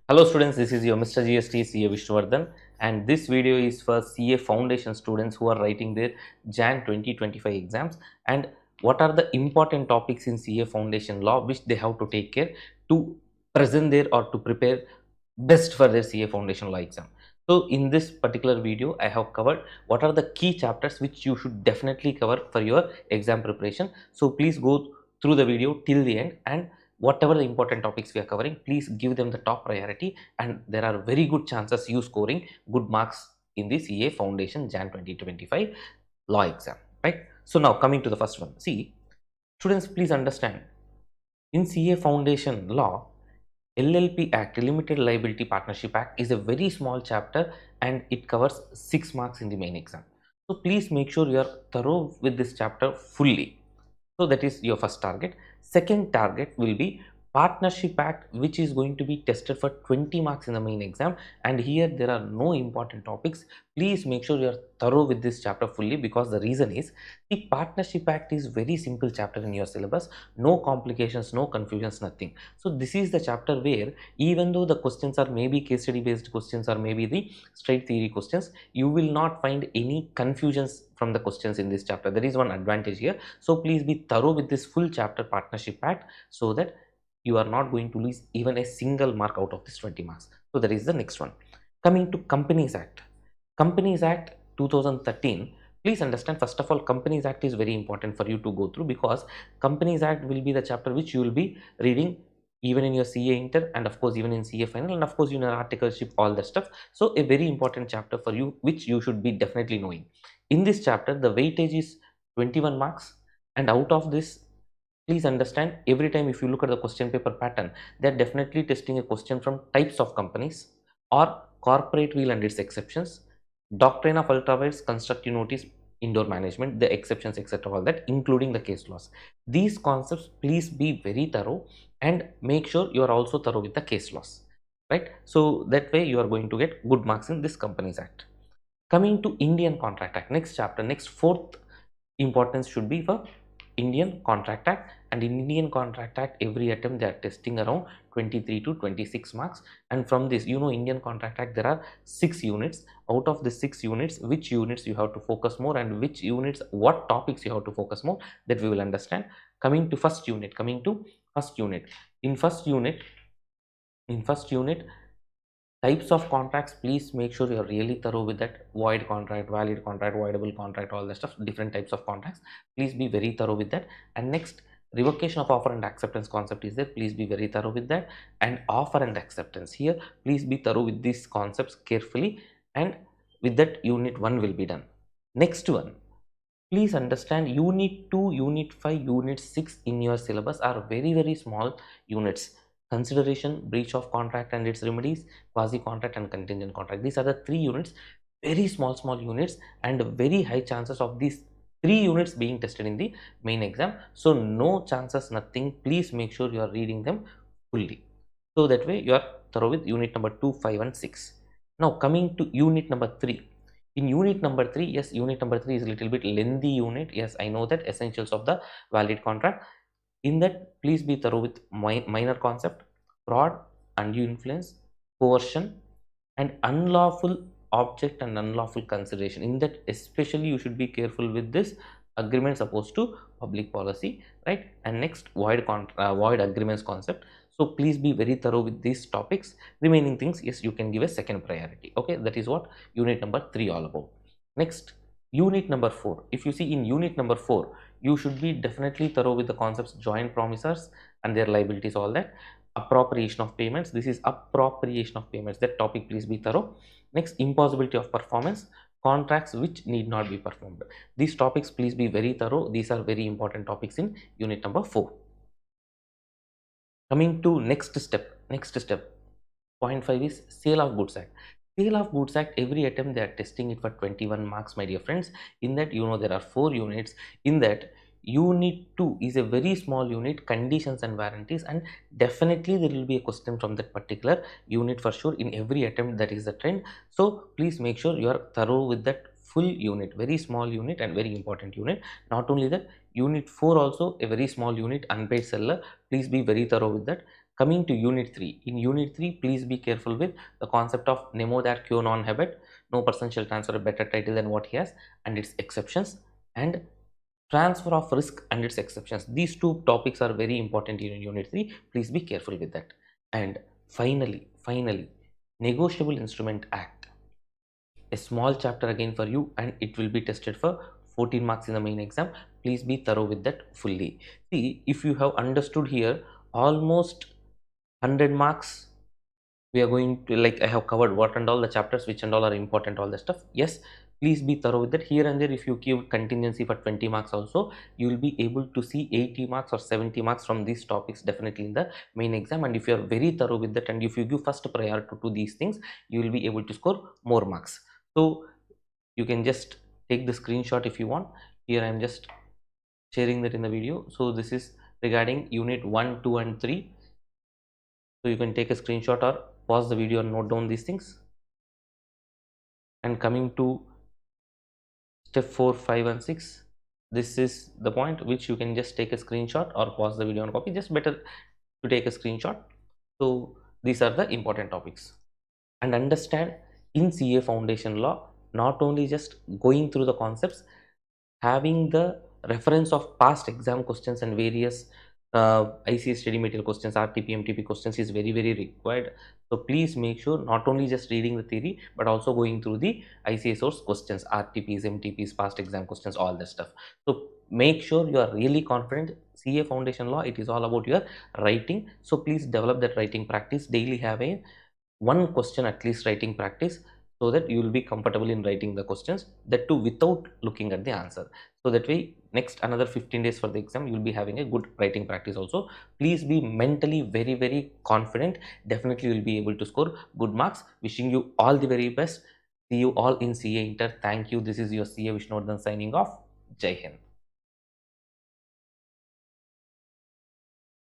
Hello students, this is your Mr. GST CA Vishnuvardhan, and this video is for CA Foundation students who are writing their Jan 2025 exams, and what are the important topics in CA Foundation law which they have to take care to present there or to prepare best for their CA Foundation law exam. So in this particular video I have covered what are the key chapters which you should definitely cover for your exam preparation. So please go through the video till the end, and whatever the important topics we are covering, please give them the top priority, and there are very good chances you scoring good marks in the CA Foundation Jan 2025 law exam, right? So now coming to the first one. See, students, please understand, in CA Foundation law, LLP Act, Limited Liability Partnership Act, is a very small chapter and it covers 6 marks in the main exam. So please make sure you are thorough with this chapter fully. So that is your first target. Second target will be Partnership Act, which is going to be tested for 20 marks in the main exam, and here there are no important topics. Please make sure you are thorough with this chapter fully, because the reason is the Partnership Act is very simple chapter in your syllabus, no complications, no confusions, nothing. So this is the chapter where even though the questions are maybe case study based questions or maybe the straight theory questions, you will not find any confusions from the questions in this chapter. There is one advantage here. So please be thorough with this full chapter, Partnership Act, so that you are not going to lose even a single mark out of this 20 marks. So that is the next one. Coming to Companies Act. Companies Act 2013. Please understand, first of all, Companies Act is very important for you to go through, because Companies Act will be the chapter which you will be reading even in your CA Inter, and of course even in CA Final, and of course in your articleship, all that stuff. So a very important chapter for you which you should be definitely knowing. In this chapter, the weightage is 21 marks, and out of this, please understand, every time if you look at the question paper pattern, they are definitely testing a question from types of companies, or corporate wheel and its exceptions, doctrine of ultraviolence, constructive notice, indoor management, the exceptions, etc., all that, including the case laws. These concepts, please be very thorough and make sure you are also thorough with the case laws, right? So that way you are going to get good marks in this Companies Act. Coming to Indian Contract Act, next chapter, next fourth importance should be for Indian Contract Act. And in Indian Contract Act, every attempt they are testing around 23 to 26 marks, and from this, Indian Contract Act, there are 6 units. Out of the 6 units, which units you have to focus more, and which units, what topics you have to focus more, that we will understand. Coming to first unit, in first unit, types of contracts, please make sure you're really thorough with that. Void contract, valid contract, voidable contract, all that stuff, different types of contracts, please be very thorough with that. And next, revocation of offer and acceptance concept is there, please be very thorough with that. And offer and acceptance, here please be thorough with these concepts carefully, and with that unit 1 will be done. Next one, please understand, unit 2, unit 5, unit 6 in your syllabus are very small units. Consideration, breach of contract and its remedies, quasi contract and contingent contract, these are the 3 units, very small units, and very high chances of these 3 units being tested in the main exam. So no chances, nothing. Please make sure you are reading them fully, so that way you are thorough with unit number 2, 5 and 6. Now coming to unit number 3. In unit number 3, yes, unit number 3 is a little bit lengthy unit. Yes, I know that. Essentials of the valid contract. In that, please be thorough with minor concept, fraud, undue influence, coercion, and unlawful object and unlawful consideration. In that, especially you should be careful with this agreements opposed to public policy, right? And next, void agreements concept. So please be very thorough with these topics. Remaining things, yes, you can give a second priority. Okay, that is what unit number 3 all about. Next, unit number 4. If you see in unit number 4, you should be definitely thorough with the concepts joint promisors and their liabilities, all that. Appropriation of payments, this is appropriation of payments, that topic please be thorough. Next, impossibility of performance, contracts which need not be performed. These topics please be very thorough. These are very important topics in unit number 4. Coming to next step, point 5 is Sale of Goods Act. Sale of Goods Act, every attempt they are testing it for 21 marks, my dear friends. In that, there are 4 units. In that, unit 2 is a very small unit, conditions and warranties, and definitely there will be a question from that particular unit for sure in every attempt. That is the trend. So please make sure you are thorough with that full unit, very small unit and very important unit. Not only that, unit 4 also a very small unit, unpaid seller, please be very thorough with that. Coming to unit 3, in unit 3 please be careful with the concept of nemo that q non habet, no person shall transfer a better title than what he has and its exceptions, and transfer of risk and its exceptions. These two topics are very important in unit 3. Please be careful with that. And finally, negotiable instrument act, a small chapter again for you, and it will be tested for 14 marks in the main exam. Please be thorough with that fully. See, if you have understood here almost 100 marks, we are going to, like, I have covered what and all the chapters, which and all are important, all the stuff. Yes, please be thorough with that. Here and there, if you give contingency for 20 marks also, you will be able to see 80 marks or 70 marks from these topics definitely in the main exam. And if you are very thorough with that, and if you give first priority to these things, you will be able to score more marks. So you can just take the screenshot if you want. Here I am just sharing that in the video. So this is regarding unit 1, 2 and 3. So you can take a screenshot or pause the video and note down these things. And coming to step 4, 5 and 6, this is the point which you can just take a screenshot or pause the video and copy. Just better to take a screenshot. So these are the important topics. And understand, in CA foundation law, not only just going through the concepts, having the reference of past exam questions and various ICS study material questions, RTP, MTP questions is very required. So please make sure not only just reading the theory, but also going through the ICS source questions, RTPs, MTPs, past exam questions, all that stuff. So make sure you are really confident. CA foundation law, it is all about your writing. So please develop that writing practice. Daily have a one question at least writing practice, so that you will be comfortable in writing the questions, that too without looking at the answer. So that way, next another 15 days for the exam, you will be having a good writing practice also. Please be mentally very confident. Definitely you will be able to score good marks. Wishing you all the very best. See you all in CA Inter. Thank you. This is your CA Vishnuvardhan signing off. Jai Hind.